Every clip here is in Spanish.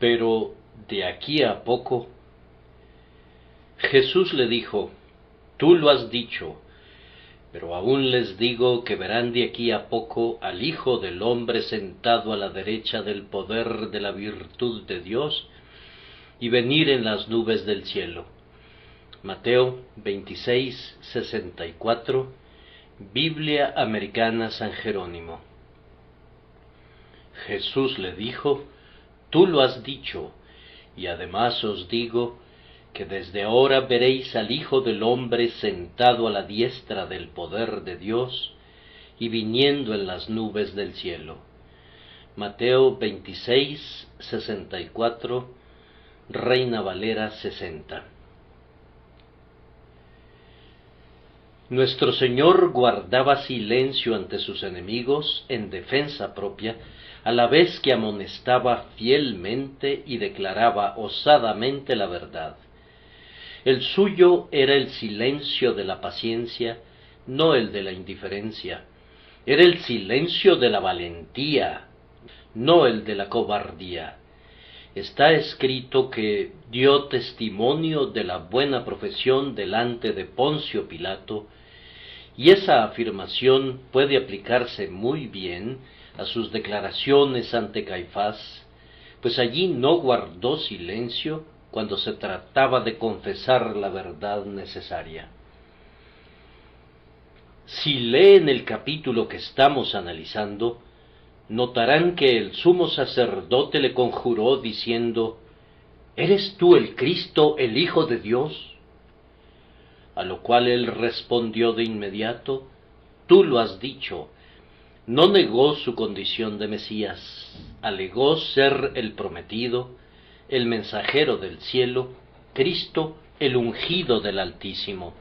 Pero de aquí a poco. Jesús le dijo: Tú lo has dicho, pero aún les digo que verán de aquí a poco al Hijo del Hombre sentado a la derecha del poder de la virtud de Dios y venir en las nubes del cielo. Mateo 26:64, Biblia Americana San Jerónimo. Jesús le dijo: Tú lo has dicho, y además os digo que desde ahora veréis al Hijo del Hombre sentado a la diestra del poder de Dios y viniendo en las nubes del cielo. Mateo 26:64, Reina Valera 60. Nuestro Señor guardaba silencio ante sus enemigos en defensa propia, a la vez que amonestaba fielmente y declaraba osadamente la verdad. El suyo era el silencio de la paciencia, no el de la indiferencia. Era el silencio de la valentía, no el de la cobardía. Está escrito que dio testimonio de la buena profesión delante de Poncio Pilato, y esa afirmación puede aplicarse muy bien a sus declaraciones ante Caifás, pues allí no guardó silencio cuando se trataba de confesar la verdad necesaria. Si leen el capítulo que estamos analizando, notarán que el sumo sacerdote le conjuró diciendo: ¿Eres tú el Cristo, el Hijo de Dios? A lo cual él respondió de inmediato: Tú lo has dicho. No negó su condición de Mesías, alegó ser el prometido, el mensajero del cielo, Cristo, el ungido del Altísimo.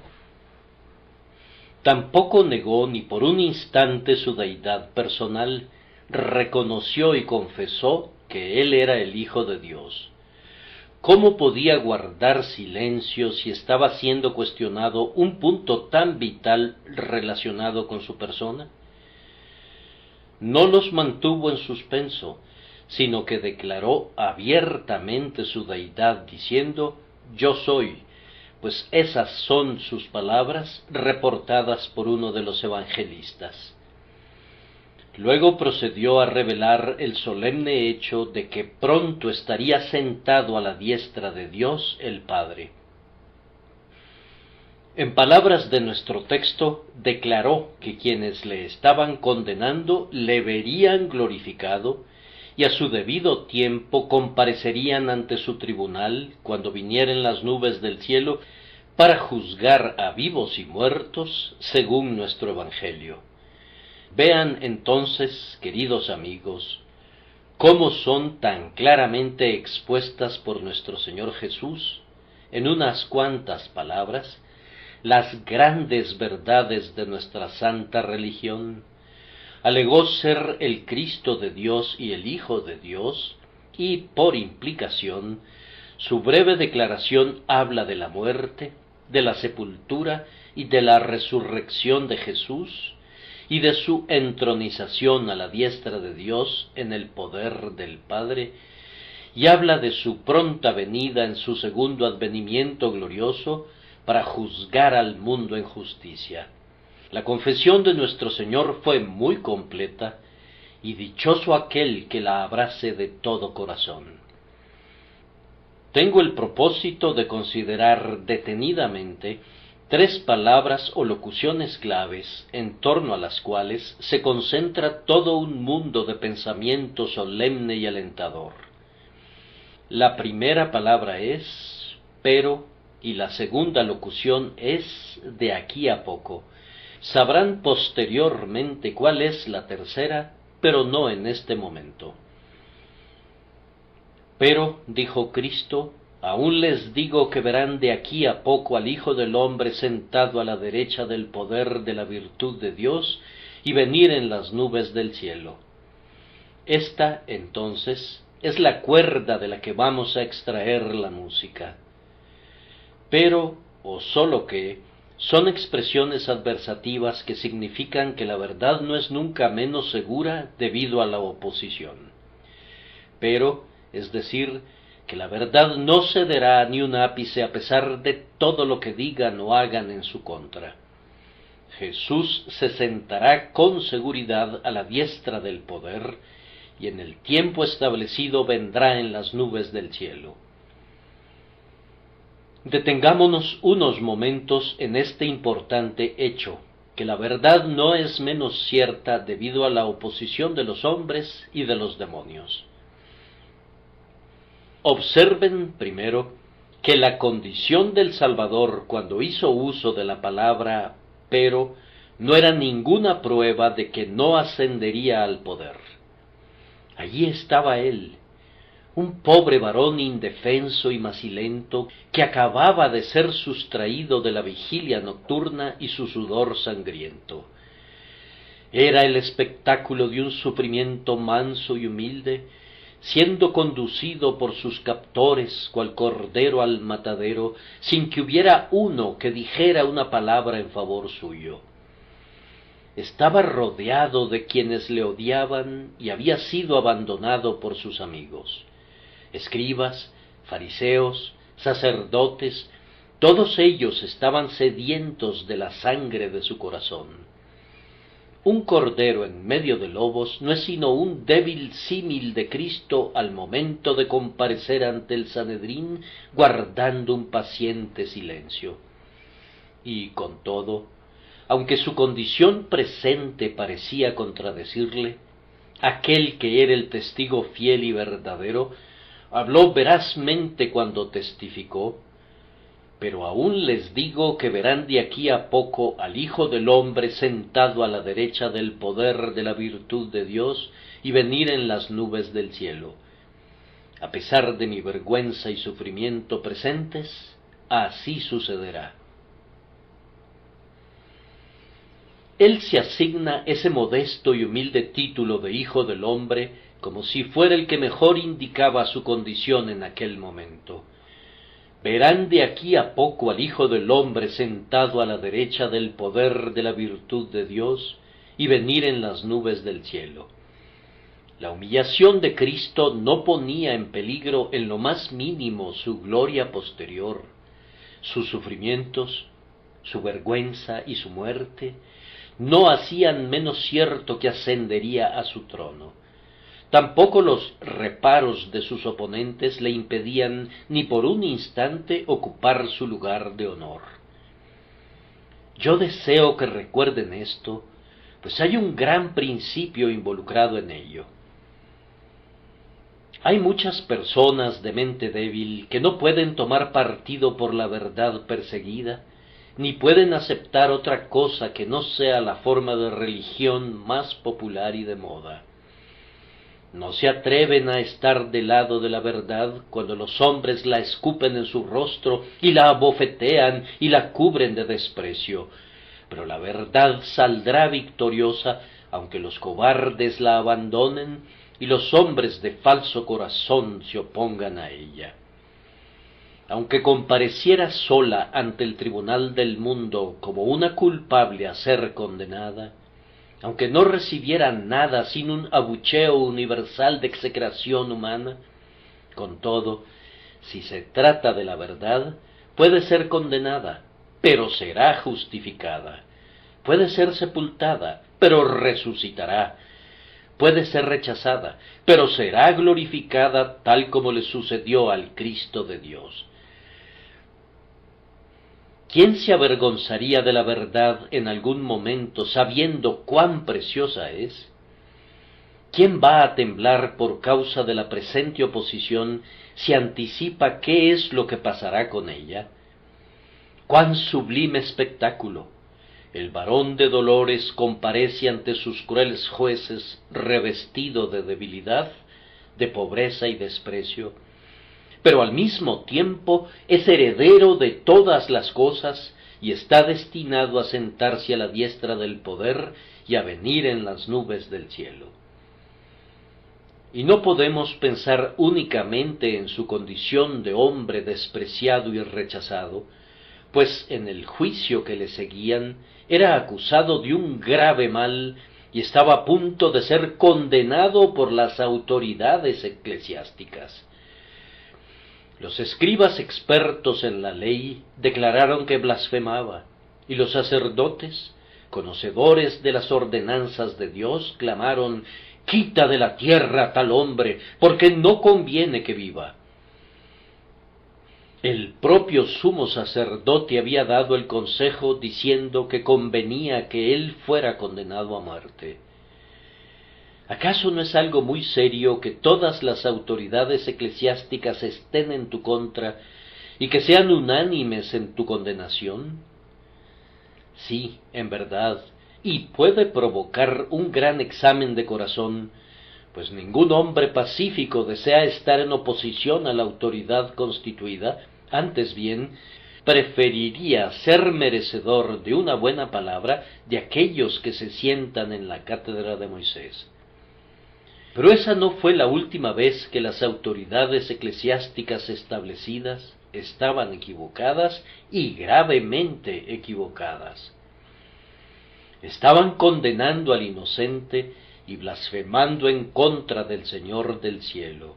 Tampoco negó ni por un instante su deidad personal, reconoció y confesó que él era el Hijo de Dios. ¿Cómo podía guardar silencio si estaba siendo cuestionado un punto tan vital relacionado con su persona? No los mantuvo en suspenso, sino que declaró abiertamente su deidad diciendo: Yo soy, pues esas son sus palabras reportadas por uno de los evangelistas. Luego procedió a revelar el solemne hecho de que pronto estaría sentado a la diestra de Dios el Padre. En palabras de nuestro texto, declaró que quienes le estaban condenando le verían glorificado y a su debido tiempo comparecerían ante su tribunal cuando vinieren las nubes del cielo para juzgar a vivos y muertos según nuestro Evangelio. Vean entonces, queridos amigos, cómo son tan claramente expuestas por nuestro Señor Jesús, en unas cuantas palabras, las grandes verdades de nuestra santa religión. Alegó ser el Cristo de Dios y el Hijo de Dios, y por implicación, su breve declaración habla de la muerte, de la sepultura y de la resurrección de Jesús, y de su entronización a la diestra de Dios en el poder del Padre, y habla de su pronta venida en su segundo advenimiento glorioso para juzgar al mundo en justicia. La confesión de nuestro Señor fue muy completa, y dichoso aquel que la abrace de todo corazón. Tengo el propósito de considerar detenidamente 3 palabras o locuciones claves en torno a las cuales se concentra todo un mundo de pensamiento solemne y alentador. La primera palabra es pero, y la segunda locución es de aquí a poco. Sabrán posteriormente cuál es la tercera, pero no en este momento. Pero, dijo Cristo, aún les digo que verán de aquí a poco al Hijo del Hombre sentado a la derecha del poder de la virtud de Dios y venir en las nubes del cielo. Esta, entonces, es la cuerda de la que vamos a extraer la música. Pero, o solo que, son expresiones adversativas que significan que la verdad no es nunca menos segura debido a la oposición. Pero es decir, que la verdad no cederá ni un ápice a pesar de todo lo que digan o hagan en su contra. Jesús se sentará con seguridad a la diestra del poder, y en el tiempo establecido vendrá en las nubes del cielo. Detengámonos unos momentos en este importante hecho, que la verdad no es menos cierta debido a la oposición de los hombres y de los demonios. Observen, primero, que la condición del Salvador cuando hizo uso de la palabra pero no era ninguna prueba de que no ascendería al poder. Allí estaba él, un pobre varón indefenso y macilento que acababa de ser sustraído de la vigilia nocturna y su sudor sangriento. Era el espectáculo de un sufrimiento manso y humilde, siendo conducido por sus captores cual cordero al matadero, sin que hubiera uno que dijera una palabra en favor suyo. Estaba rodeado de quienes le odiaban y había sido abandonado por sus amigos. Escribas, fariseos, sacerdotes, todos ellos estaban sedientos de la sangre de su corazón. Un cordero en medio de lobos no es sino un débil símil de Cristo al momento de comparecer ante el Sanedrín guardando un paciente silencio. Y con todo, aunque su condición presente parecía contradecirle, aquel que era el testigo fiel y verdadero habló verazmente cuando testificó: pero aún les digo que verán de aquí a poco al Hijo del Hombre sentado a la derecha del poder de la virtud de Dios y venir en las nubes del cielo. A pesar de mi vergüenza y sufrimiento presentes, así sucederá. Él se asigna ese modesto y humilde título de Hijo del Hombre como si fuera el que mejor indicaba su condición en aquel momento. Verán de aquí a poco al Hijo del Hombre sentado a la derecha del poder de la virtud de Dios y venir en las nubes del cielo. La humillación de Cristo no ponía en peligro en lo más mínimo su gloria posterior. Sus sufrimientos, su vergüenza y su muerte no hacían menos cierto que ascendería a su trono. Tampoco los reparos de sus oponentes le impedían ni por un instante ocupar su lugar de honor. Yo deseo que recuerden esto, pues hay un gran principio involucrado en ello. Hay muchas personas de mente débil que no pueden tomar partido por la verdad perseguida, ni pueden aceptar otra cosa que no sea la forma de religión más popular y de moda. No se atreven a estar del lado de la verdad cuando los hombres la escupen en su rostro y la abofetean y la cubren de desprecio, pero la verdad saldrá victoriosa aunque los cobardes la abandonen y los hombres de falso corazón se opongan a ella. Aunque compareciera sola ante el tribunal del mundo como una culpable a ser condenada, aunque no recibiera nada sin un abucheo universal de execración humana, con todo, si se trata de la verdad, puede ser condenada, pero será justificada. Puede ser sepultada, pero resucitará. Puede ser rechazada, pero será glorificada tal como le sucedió al Cristo de Dios. ¿Quién se avergonzaría de la verdad en algún momento sabiendo cuán preciosa es? ¿Quién va a temblar por causa de la presente oposición si anticipa qué es lo que pasará con ella? ¡Cuán sublime espectáculo! El varón de dolores comparece ante sus crueles jueces revestido de debilidad, de pobreza y desprecio, pero al mismo tiempo es heredero de todas las cosas y está destinado a sentarse a la diestra del poder y a venir en las nubes del cielo. Y no podemos pensar únicamente en su condición de hombre despreciado y rechazado, pues en el juicio que le seguían era acusado de un grave mal y estaba a punto de ser condenado por las autoridades eclesiásticas. Los escribas expertos en la ley declararon que blasfemaba, y los sacerdotes, conocedores de las ordenanzas de Dios, clamaron: «Quita de la tierra a tal hombre, porque no conviene que viva». El propio sumo sacerdote había dado el consejo diciendo que convenía que él fuera condenado a muerte. ¿Acaso no es algo muy serio que todas las autoridades eclesiásticas estén en tu contra y que sean unánimes en tu condenación? Sí, en verdad, y puede provocar un gran examen de corazón, pues ningún hombre pacífico desea estar en oposición a la autoridad constituida. Antes bien, preferiría ser merecedor de una buena palabra de aquellos que se sientan en la cátedra de Moisés. Pero esa no fue la última vez que las autoridades eclesiásticas establecidas estaban equivocadas y gravemente equivocadas. Estaban condenando al inocente y blasfemando en contra del Señor del cielo.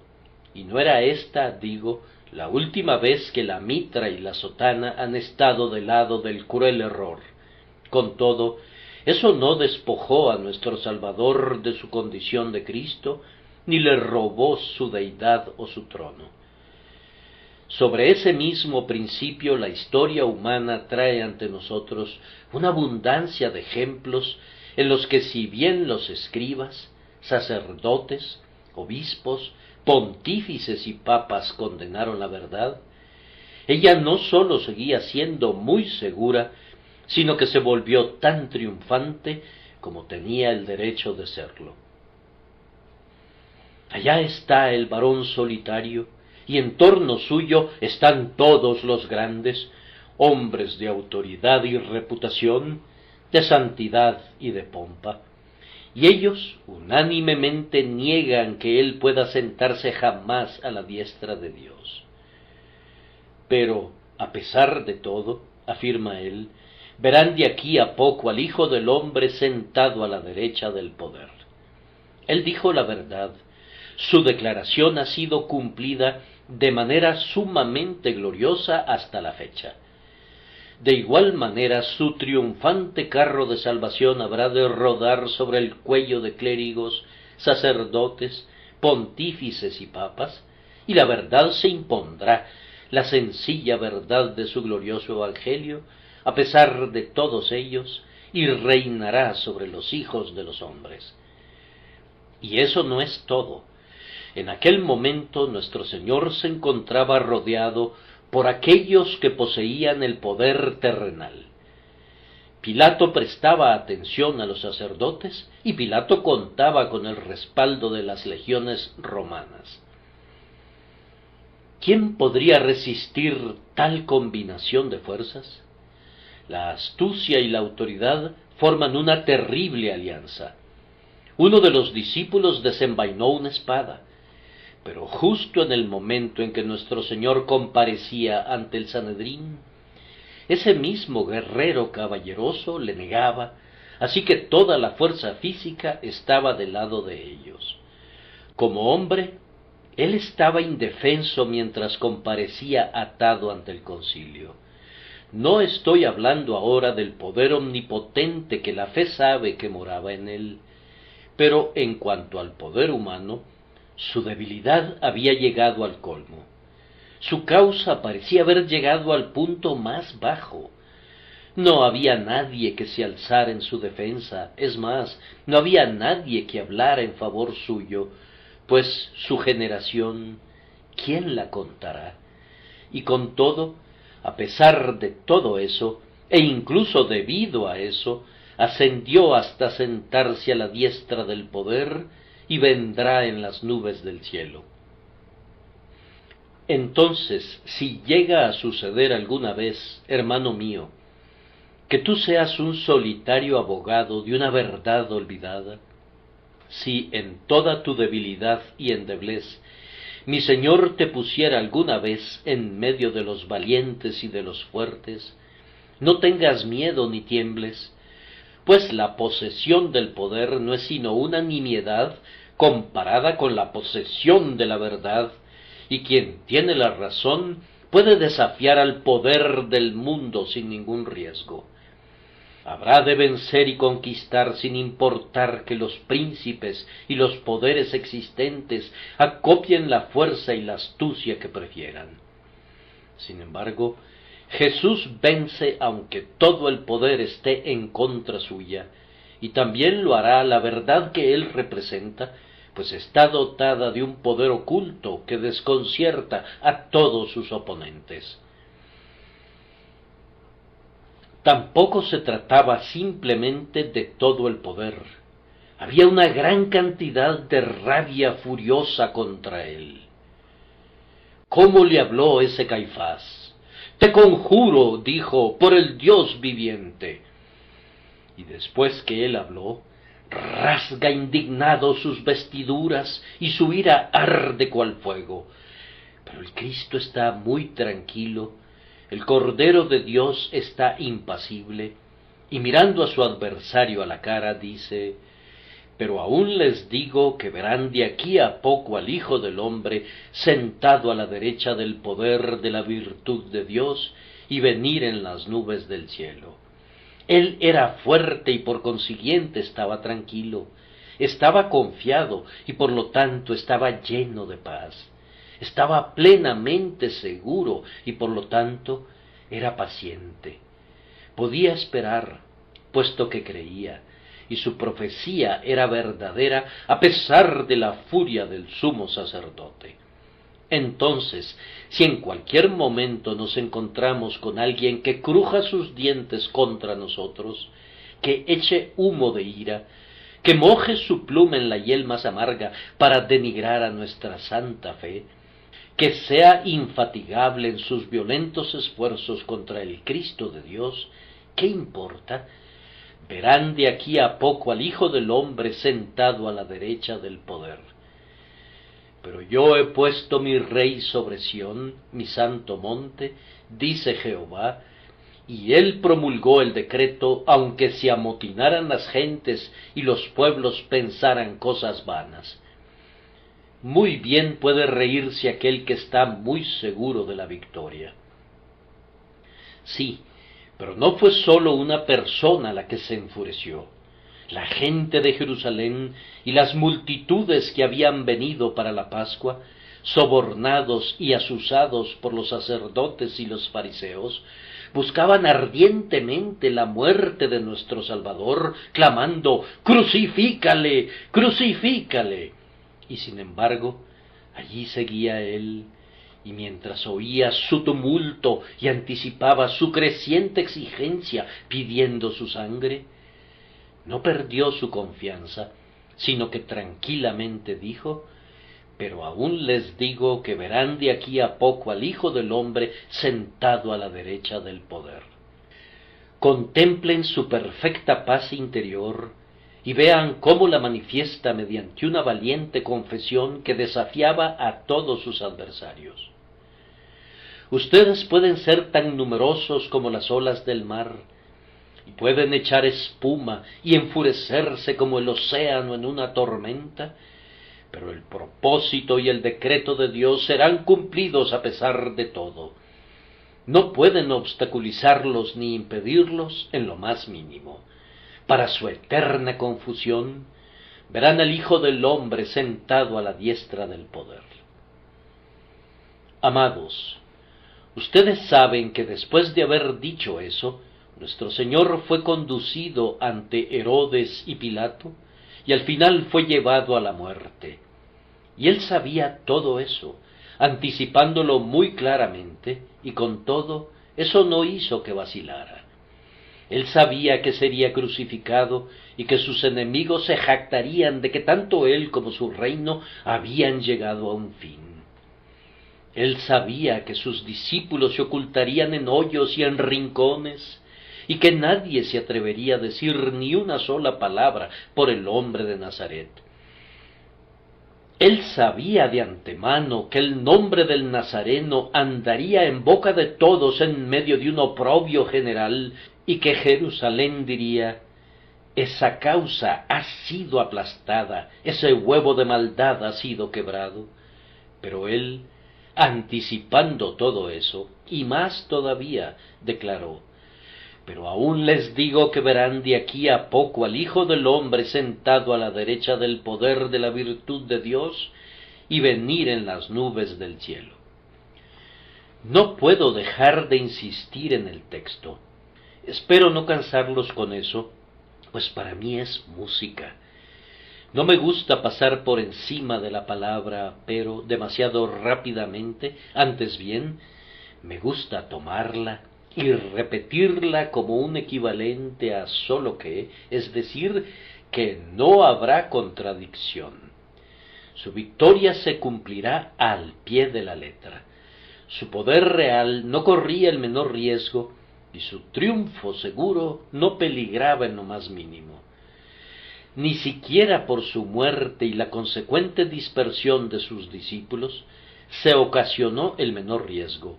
Y no era esta, digo, la última vez que la mitra y la sotana han estado del lado del cruel error. Con todo, eso no despojó a nuestro Salvador de su condición de Cristo, ni le robó su deidad o su trono. Sobre ese mismo principio la historia humana trae ante nosotros una abundancia de ejemplos en los que, si bien los escribas, sacerdotes, obispos, pontífices y papas condenaron la verdad, ella no sólo seguía siendo muy segura, sino que se volvió tan triunfante como tenía el derecho de serlo. Allá está el varón solitario, y en torno suyo están todos los grandes, hombres de autoridad y reputación, de santidad y de pompa, y ellos unánimemente niegan que él pueda sentarse jamás a la diestra de Dios. Pero, a pesar de todo, afirma él, verán de aquí a poco al Hijo del Hombre sentado a la derecha del poder. Él dijo la verdad, su declaración ha sido cumplida de manera sumamente gloriosa hasta la fecha. De igual manera, su triunfante carro de salvación habrá de rodar sobre el cuello de clérigos, sacerdotes, pontífices y papas, y la verdad se impondrá, la sencilla verdad de su glorioso evangelio, a pesar de todos ellos, y reinará sobre los hijos de los hombres. Y eso no es todo. En aquel momento nuestro Señor se encontraba rodeado por aquellos que poseían el poder terrenal. Pilato prestaba atención a los sacerdotes y Pilato contaba con el respaldo de las legiones romanas. ¿Quién podría resistir tal combinación de fuerzas? La astucia y la autoridad forman una terrible alianza. Uno de los discípulos desenvainó una espada, pero justo en el momento en que nuestro Señor comparecía ante el Sanedrín, ese mismo guerrero caballeroso le negaba, así que toda la fuerza física estaba del lado de ellos. Como hombre, él estaba indefenso mientras comparecía atado ante el concilio. No estoy hablando ahora del poder omnipotente que la fe sabe que moraba en él, pero en cuanto al poder humano, su debilidad había llegado al colmo. Su causa parecía haber llegado al punto más bajo. No había nadie que se alzara en su defensa, es más, no había nadie que hablara en favor suyo, pues su generación, ¿quién la contará? Y con todo, a pesar de todo eso, e incluso debido a eso, ascendió hasta sentarse a la diestra del poder y vendrá en las nubes del cielo. Entonces, si llega a suceder alguna vez, hermano mío, que tú seas un solitario abogado de una verdad olvidada, si en toda tu debilidad y endeblez mi Señor te pusiera alguna vez en medio de los valientes y de los fuertes, no tengas miedo ni tiembles, pues la posesión del poder no es sino una nimiedad comparada con la posesión de la verdad, y quien tiene la razón puede desafiar al poder del mundo sin ningún riesgo. Habrá de vencer y conquistar sin importar que los príncipes y los poderes existentes acopien la fuerza y la astucia que prefieran. Sin embargo, Jesús vence aunque todo el poder esté en contra suya, y también lo hará la verdad que él representa, pues está dotada de un poder oculto que desconcierta a todos sus oponentes. Tampoco se trataba simplemente de todo el poder. Había una gran cantidad de rabia furiosa contra él. ¿Cómo le habló ese Caifás? «Te conjuro», dijo, «por el Dios viviente». Y después que él habló, rasga indignado sus vestiduras y su ira arde cual fuego. Pero el Cristo está muy tranquilo, el Cordero de Dios está impasible, y mirando a su adversario a la cara dice: «Pero aún les digo que verán de aquí a poco al Hijo del Hombre sentado a la derecha del poder de la virtud de Dios y venir en las nubes del cielo». Él era fuerte y por consiguiente estaba tranquilo, estaba confiado y por lo tanto estaba lleno de paz, estaba plenamente seguro y por lo tanto era paciente. Podía esperar, puesto que creía, y su profecía era verdadera a pesar de la furia del sumo sacerdote. Entonces, si en cualquier momento nos encontramos con alguien que cruja sus dientes contra nosotros, que eche humo de ira, que moje su pluma en la hiel más amarga para denigrar a nuestra santa fe, que sea infatigable en sus violentos esfuerzos contra el Cristo de Dios, ¿qué importa? Verán de aquí a poco al Hijo del Hombre sentado a la derecha del poder. Pero yo he puesto mi rey sobre Sión, mi santo monte, dice Jehová, y él promulgó el decreto, aunque se amotinaran las gentes y los pueblos pensaran cosas vanas. Muy bien puede reírse aquel que está muy seguro de la victoria. Sí, pero no fue sólo una persona la que se enfureció. La gente de Jerusalén y las multitudes que habían venido para la Pascua, sobornados y azuzados por los sacerdotes y los fariseos, buscaban ardientemente la muerte de nuestro Salvador, clamando: «¡Crucifícale! ¡Crucifícale!». Y sin embargo, allí seguía él, y mientras oía su tumulto y anticipaba su creciente exigencia pidiendo su sangre, no perdió su confianza, sino que tranquilamente dijo: «Pero aún les digo que verán de aquí a poco al Hijo del Hombre sentado a la derecha del poder». Contemplen su perfecta paz interior y vean cómo la manifiesta mediante una valiente confesión que desafiaba a todos sus adversarios. Ustedes pueden ser tan numerosos como las olas del mar, y pueden echar espuma y enfurecerse como el océano en una tormenta, pero el propósito y el decreto de Dios serán cumplidos a pesar de todo. No pueden obstaculizarlos ni impedirlos en lo más mínimo. Para su eterna confusión, verán al Hijo del Hombre sentado a la diestra del poder. Amados, ustedes saben que después de haber dicho eso, nuestro Señor fue conducido ante Herodes y Pilato, y al final fue llevado a la muerte. Y él sabía todo eso, anticipándolo muy claramente, y con todo, eso no hizo que vacilara. Él sabía que sería crucificado y que sus enemigos se jactarían de que tanto él como su reino habían llegado a un fin. Él sabía que sus discípulos se ocultarían en hoyos y en rincones, y que nadie se atrevería a decir ni una sola palabra por el hombre de Nazaret. Él sabía de antemano que el nombre del Nazareno andaría en boca de todos en medio de un oprobio general, y que Jerusalén diría: esa causa ha sido aplastada, ese huevo de maldad ha sido quebrado. Pero él, anticipando todo eso, y más todavía, declaró: pero aún les digo que verán de aquí a poco al Hijo del Hombre sentado a la derecha del poder de la virtud de Dios y venir en las nubes del cielo. No puedo dejar de insistir en el texto. Espero no cansarlos con eso, pues para mí es música. No me gusta pasar por encima de la palabra, pero demasiado rápidamente, antes bien, me gusta tomarla y repetirla como un equivalente a solo que, es decir, que no habrá contradicción. Su victoria se cumplirá al pie de la letra. Su poder real no corría el menor riesgo y su triunfo seguro no peligraba en lo más mínimo. Ni siquiera por su muerte y la consecuente dispersión de sus discípulos se ocasionó el menor riesgo.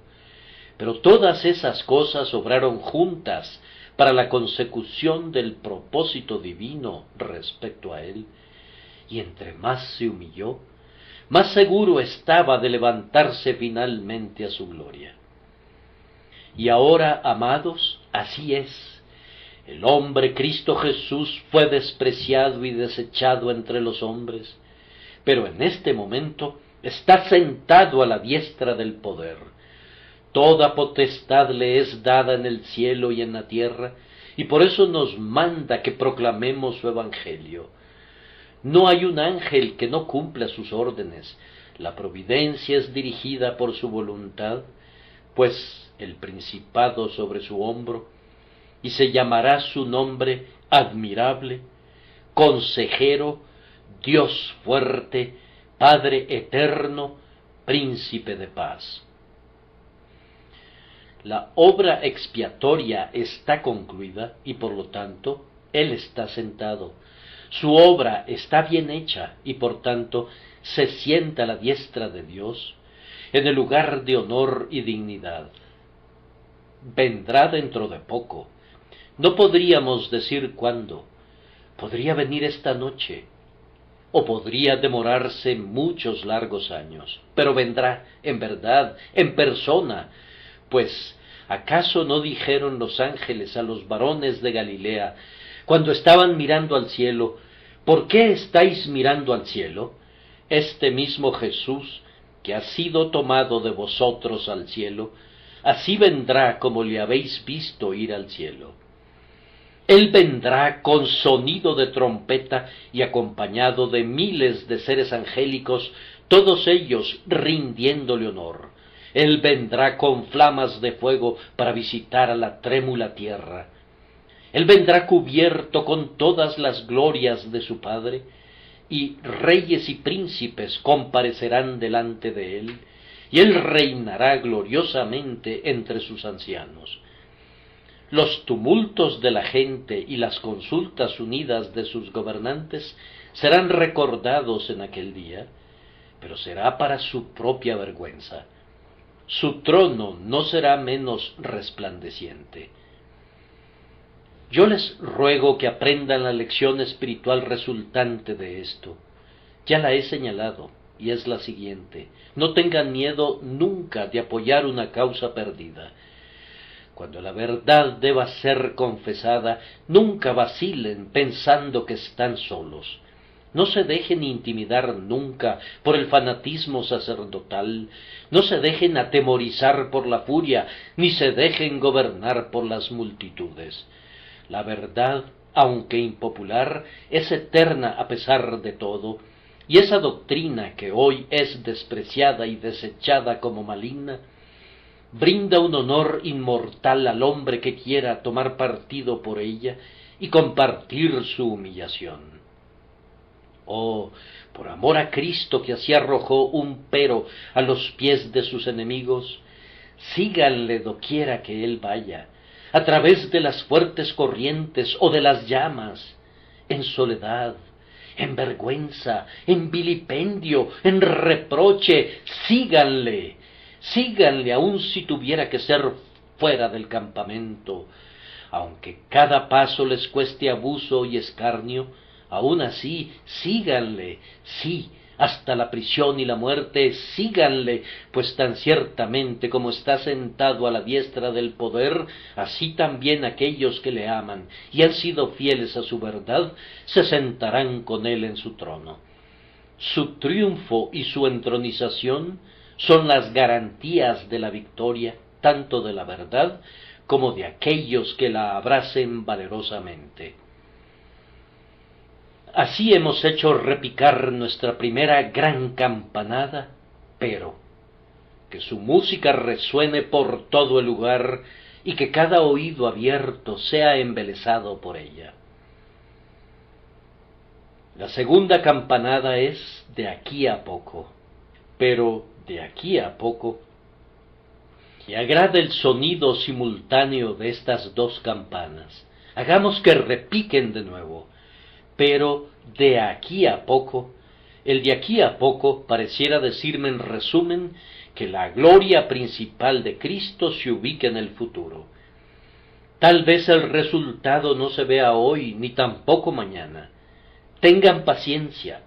Pero todas esas cosas obraron juntas para la consecución del propósito divino respecto a él, y entre más se humilló, más seguro estaba de levantarse finalmente a su gloria. Y ahora, amados, así es. El hombre Cristo Jesús fue despreciado y desechado entre los hombres, pero en este momento está sentado a la diestra del poder. Toda potestad le es dada en el cielo y en la tierra, y por eso nos manda que proclamemos su evangelio. No hay un ángel que no cumpla sus órdenes. La providencia es dirigida por su voluntad, pues el principado sobre su hombro, y se llamará su nombre admirable, consejero, Dios fuerte, Padre eterno, príncipe de paz. La obra expiatoria está concluida y por lo tanto Él está sentado. Su obra está bien hecha y por tanto se sienta a la diestra de Dios en el lugar de honor y dignidad. Vendrá dentro de poco. No podríamos decir cuándo. Podría venir esta noche o podría demorarse muchos largos años, pero vendrá en verdad, en persona. Pues, ¿acaso no dijeron los ángeles a los varones de Galilea, cuando estaban mirando al cielo: ¿por qué estáis mirando al cielo? Este mismo Jesús, que ha sido tomado de vosotros al cielo, así vendrá como le habéis visto ir al cielo. Él vendrá con sonido de trompeta y acompañado de miles de seres angélicos, todos ellos rindiéndole honor. Él vendrá con flamas de fuego para visitar a la trémula tierra. Él vendrá cubierto con todas las glorias de su Padre, y reyes y príncipes comparecerán delante de él, y él reinará gloriosamente entre sus ancianos. Los tumultos de la gente y las consultas unidas de sus gobernantes serán recordados en aquel día, pero será para su propia vergüenza. Su trono no será menos resplandeciente. Yo les ruego que aprendan la lección espiritual resultante de esto. Ya la he señalado, y es la siguiente: no tengan miedo nunca de apoyar una causa perdida. Cuando la verdad deba ser confesada, nunca vacilen pensando que están solos. No se dejen intimidar nunca por el fanatismo sacerdotal, no se dejen atemorizar por la furia, ni se dejen gobernar por las multitudes. La verdad, aunque impopular, es eterna a pesar de todo, y esa doctrina que hoy es despreciada y desechada como maligna, brinda un honor inmortal al hombre que quiera tomar partido por ella y compartir su humillación. Oh, por amor a Cristo, que así arrojó un pero a los pies de sus enemigos, síganle doquiera que él vaya, a través de las fuertes corrientes o de las llamas, en soledad, en vergüenza, en vilipendio, en reproche. Síganle aun si tuviera que ser fuera del campamento. aunque cada paso les cueste abuso y escarnio, aún así síganle, sí, hasta la prisión y la muerte, síganle, pues tan ciertamente como está sentado a la diestra del poder, así también aquellos que le aman y han sido fieles a su verdad, se sentarán con él en su trono. Su triunfo y su entronización son las garantías de la victoria, tanto de la verdad como de aquellos que la abracen valerosamente. Así hemos hecho repicar nuestra primera gran campanada, pero que su música resuene por todo el lugar y que cada oído abierto sea embelesado por ella. La segunda campanada es de aquí a poco, pero de aquí a poco. Y agrada el sonido simultáneo de estas dos campanas. Hagamos que repiquen de nuevo. Pero de aquí a poco, el de aquí a poco pareciera decirme en resumen que la gloria principal de Cristo se ubica en el futuro. Tal vez el resultado no se vea hoy ni tampoco mañana. Tengan paciencia,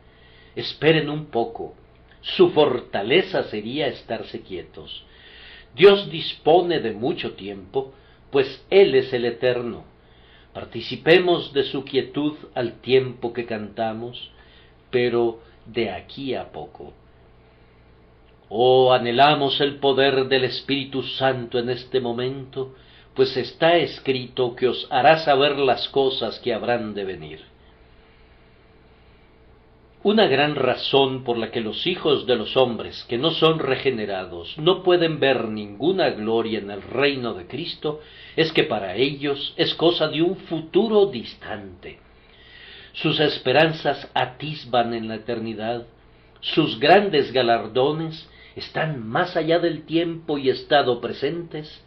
esperen un poco. Su fortaleza sería estarse quietos. Dios dispone de mucho tiempo, pues Él es el Eterno. Participemos de su quietud al tiempo que cantamos, pero de aquí a poco. Oh, anhelamos el poder del Espíritu Santo en este momento, pues está escrito que os hará saber las cosas que habrán de venir. Una gran razón por la que los hijos de los hombres que no son regenerados no pueden ver ninguna gloria en el reino de Cristo es que para ellos es cosa de un futuro distante. Sus esperanzas atisban en la eternidad, sus grandes galardones están más allá del tiempo y estado presentes,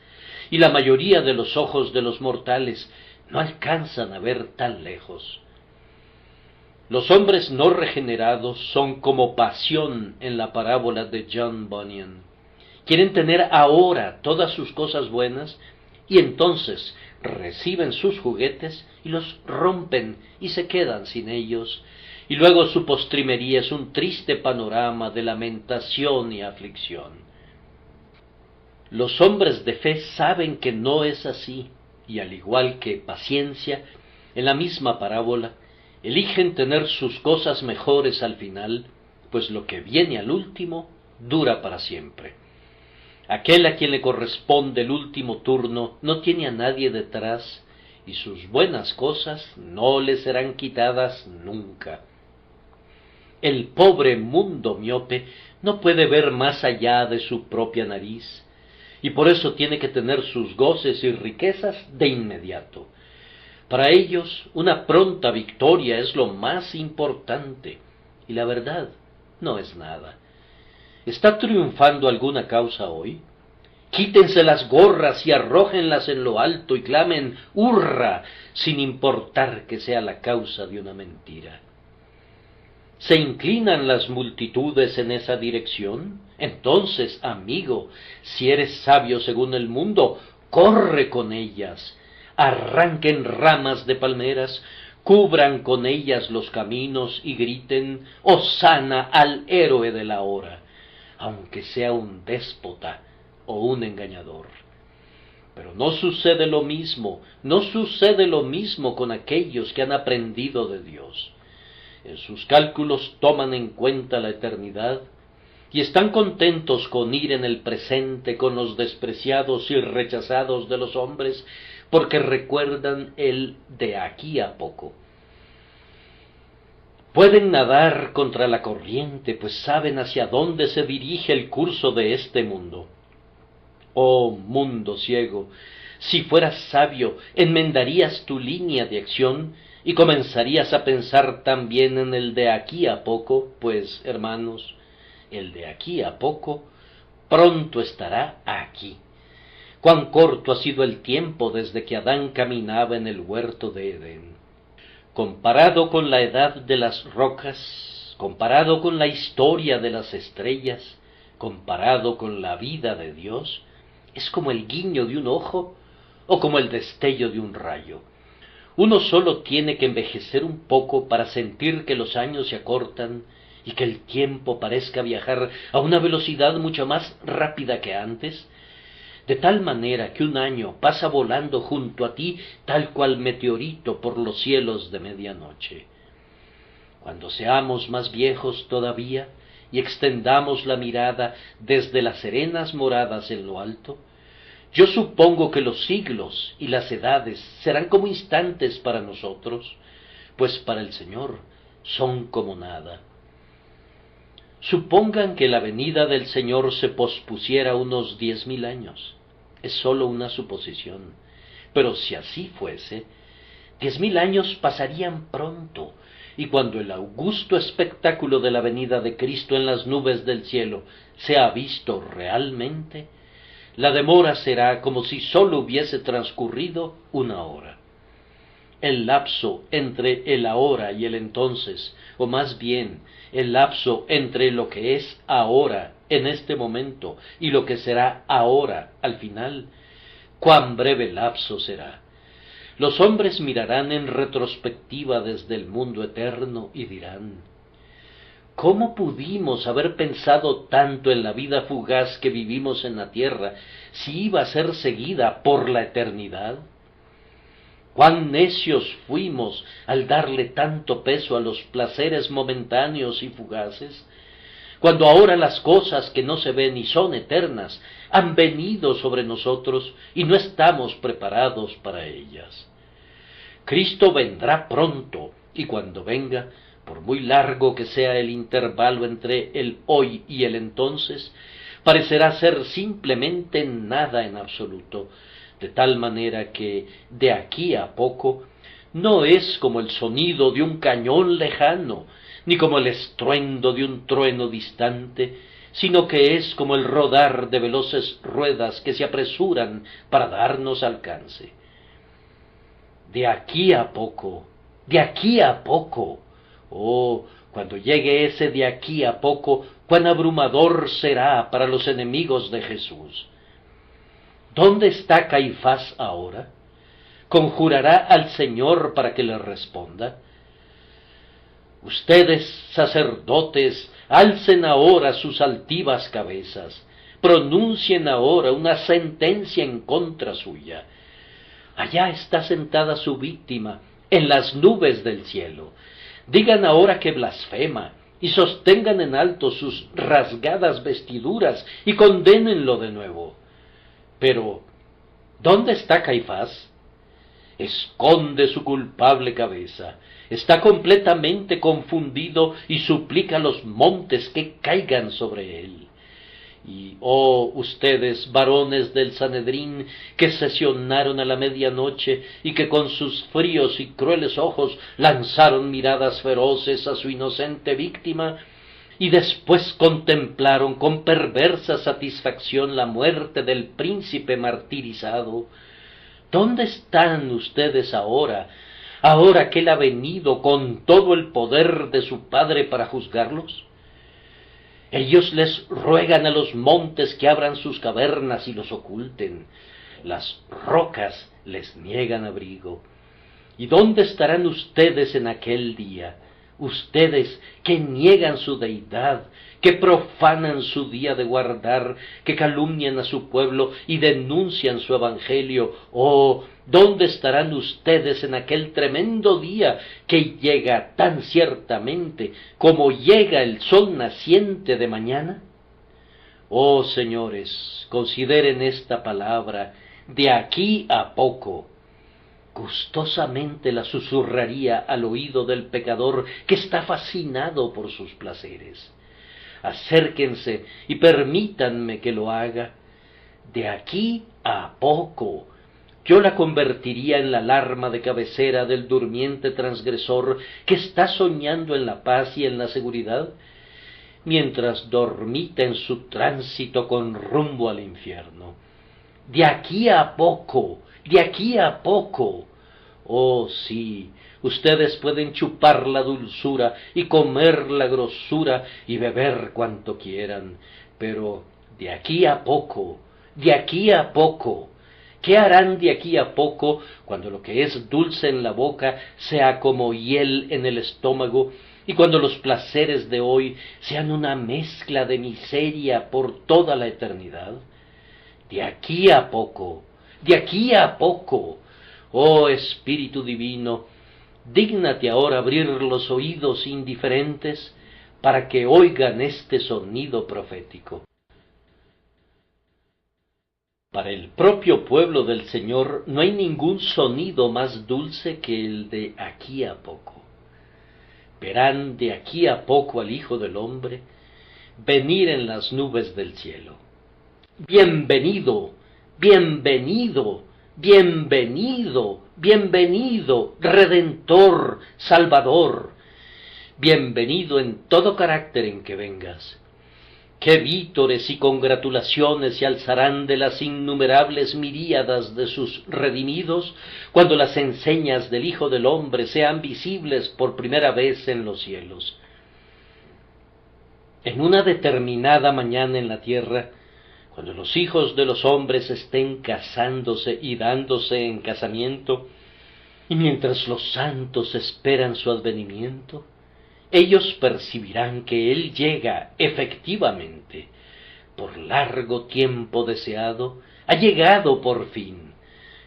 y la mayoría de los ojos de los mortales no alcanzan a ver tan lejos. Los hombres no regenerados son como pasión en la parábola de John Bunyan. Quieren tener ahora todas sus cosas buenas y entonces reciben sus juguetes y los rompen y se quedan sin ellos, y luego su postrimería es un triste panorama de lamentación y aflicción. Los hombres de fe saben que no es así, y al igual que paciencia, en la misma parábola, eligen tener sus cosas mejores al final, pues lo que viene al último dura para siempre. Aquel a quien le corresponde el último turno no tiene a nadie detrás, y sus buenas cosas no le serán quitadas nunca. El pobre mundo miope no puede ver más allá de su propia nariz, y por eso tiene que tener sus goces y riquezas de inmediato. Para ellos, una pronta victoria es lo más importante, y la verdad no es nada. ¿Está triunfando alguna causa hoy? Quítense las gorras y arrójenlas en lo alto y clamen ¡hurra!, sin importar que sea la causa de una mentira. ¿Se inclinan las multitudes en esa dirección? Entonces, amigo, si eres sabio según el mundo, corre con ellas. Arranquen ramas de palmeras, cubran con ellas los caminos y griten «Hosana al héroe de la hora», aunque sea un déspota o un engañador. Pero no sucede lo mismo con aquellos que han aprendido de Dios. En sus cálculos toman en cuenta la eternidad y están contentos con ir en el presente con los despreciados y rechazados de los hombres, porque recuerdan el de aquí a poco. Pueden nadar contra la corriente, pues saben hacia dónde se dirige el curso de este mundo. Oh mundo ciego, si fueras sabio, enmendarías tu línea de acción y comenzarías a pensar también en el de aquí a poco, pues, hermanos, el de aquí a poco pronto estará aquí. Cuán corto ha sido el tiempo desde que Adán caminaba en el huerto de Edén. Comparado con la edad de las rocas, comparado con la historia de las estrellas, comparado con la vida de Dios, es como el guiño de un ojo o como el destello de un rayo. Uno solo tiene que envejecer un poco para sentir que los años se acortan y que el tiempo parezca viajar a una velocidad mucho más rápida que antes, de tal manera que un año pasa volando junto a ti tal cual meteorito por los cielos de medianoche. Cuando seamos más viejos todavía y extendamos la mirada desde las serenas moradas en lo alto, yo supongo que los siglos y las edades serán como instantes para nosotros, pues para el Señor son como nada. Supongan que la venida del Señor se pospusiera unos 10.000 años. Es sólo una suposición, pero si así fuese, 10.000 años pasarían pronto, y cuando el augusto espectáculo de la venida de Cristo en las nubes del cielo sea visto realmente, la demora será como si sólo hubiese transcurrido una hora. El lapso entre el ahora y el entonces, o más bien, el lapso entre lo que es ahora, en este momento, y lo que será ahora, al final, cuán breve lapso será. Los hombres mirarán en retrospectiva desde el mundo eterno y dirán: ¿cómo pudimos haber pensado tanto en la vida fugaz que vivimos en la tierra, si iba a ser seguida por la eternidad? ¡Cuán necios fuimos al darle tanto peso a los placeres momentáneos y fugaces, cuando ahora las cosas que no se ven y son eternas han venido sobre nosotros y no estamos preparados para ellas! Cristo vendrá pronto, y cuando venga, por muy largo que sea el intervalo entre el hoy y el entonces, parecerá ser simplemente nada en absoluto, de tal manera que de aquí a poco no es como el sonido de un cañón lejano, ni como el estruendo de un trueno distante, sino que es como el rodar de veloces ruedas que se apresuran para darnos alcance. De aquí a poco, de aquí a poco. Oh, cuando llegue ese de aquí a poco, cuán abrumador será para los enemigos de Jesús. ¿Dónde está Caifás ahora? ¿Conjurará al Señor para que le responda? Ustedes, sacerdotes, alcen ahora sus altivas cabezas, pronuncien ahora una sentencia en contra suya. Allá está sentada su víctima, en las nubes del cielo. Digan ahora que blasfema, y sostengan en alto sus rasgadas vestiduras, y condénenlo de nuevo. Pero, ¿dónde está Caifás? Esconde su culpable cabeza, está completamente confundido y suplica a los montes que caigan sobre él. Y, oh, ustedes, varones del Sanedrín, que sesionaron a la medianoche y que con sus fríos y crueles ojos lanzaron miradas feroces a su inocente víctima, y después contemplaron con perversa satisfacción la muerte del príncipe martirizado, ¿dónde están ustedes ahora, ahora que él ha venido con todo el poder de su Padre para juzgarlos? Ellos les ruegan a los montes que abran sus cavernas y los oculten. Las rocas les niegan abrigo. ¿Y dónde estarán ustedes en aquel día? Ustedes que niegan su deidad, que profanan su día de guardar, que calumnian a su pueblo y denuncian su evangelio. Oh, ¿dónde estarán ustedes en aquel tremendo día que llega tan ciertamente como llega el sol naciente de mañana? Oh, señores, consideren esta palabra, de aquí a poco. Gustosamente la susurraría al oído del pecador que está fascinado por sus placeres. Acérquense y permítanme que lo haga. De aquí a poco. Yo la convertiría en la alarma de cabecera del durmiente transgresor que está soñando en la paz y en la seguridad, mientras dormita en su tránsito con rumbo al infierno. De aquí a poco, de aquí a poco. Oh, sí, ustedes pueden chupar la dulzura y comer la grosura y beber cuanto quieran, pero de aquí a poco, de aquí a poco, ¿Qué harán de aquí a poco cuando lo que es dulce en la boca sea como hiel en el estómago, y cuando los placeres de hoy sean una mezcla de miseria por toda la eternidad? De aquí a poco, de aquí a poco, oh Espíritu Divino, dígnate ahora abrir los oídos indiferentes para que oigan este sonido profético. Para el propio pueblo del Señor no hay ningún sonido más dulce que el de aquí a poco. Verán de aquí a poco al Hijo del Hombre venir en las nubes del cielo. Bienvenido, bienvenido, bienvenido, bienvenido, Redentor, Salvador. Bienvenido en todo carácter en que vengas. Qué vítores y congratulaciones se alzarán de las innumerables miríadas de sus redimidos cuando las enseñas del Hijo del Hombre sean visibles por primera vez en los cielos. En una determinada mañana en la tierra, cuando los hijos de los hombres estén casándose y dándose en casamiento, y mientras los santos esperan su advenimiento, ellos percibirán que Él llega efectivamente, por largo tiempo deseado, ha llegado por fin.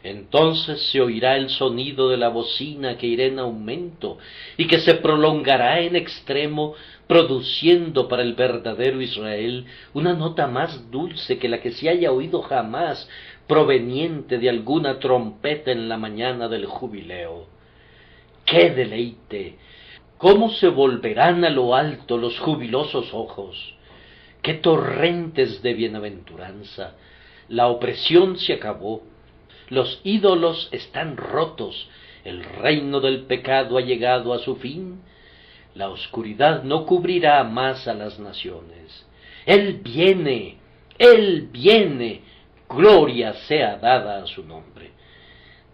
Entonces se oirá el sonido de la bocina que irá en aumento y que se prolongará en extremo, produciendo para el verdadero Israel una nota más dulce que la que se haya oído jamás proveniente de alguna trompeta en la mañana del jubileo. ¡Qué deleite! ¿Cómo se volverán a lo alto los jubilosos ojos? ¡Qué torrentes de bienaventuranza! La opresión se acabó, los ídolos están rotos, el reino del pecado ha llegado a su fin, la oscuridad no cubrirá más a las naciones. Él viene, gloria sea dada a su nombre.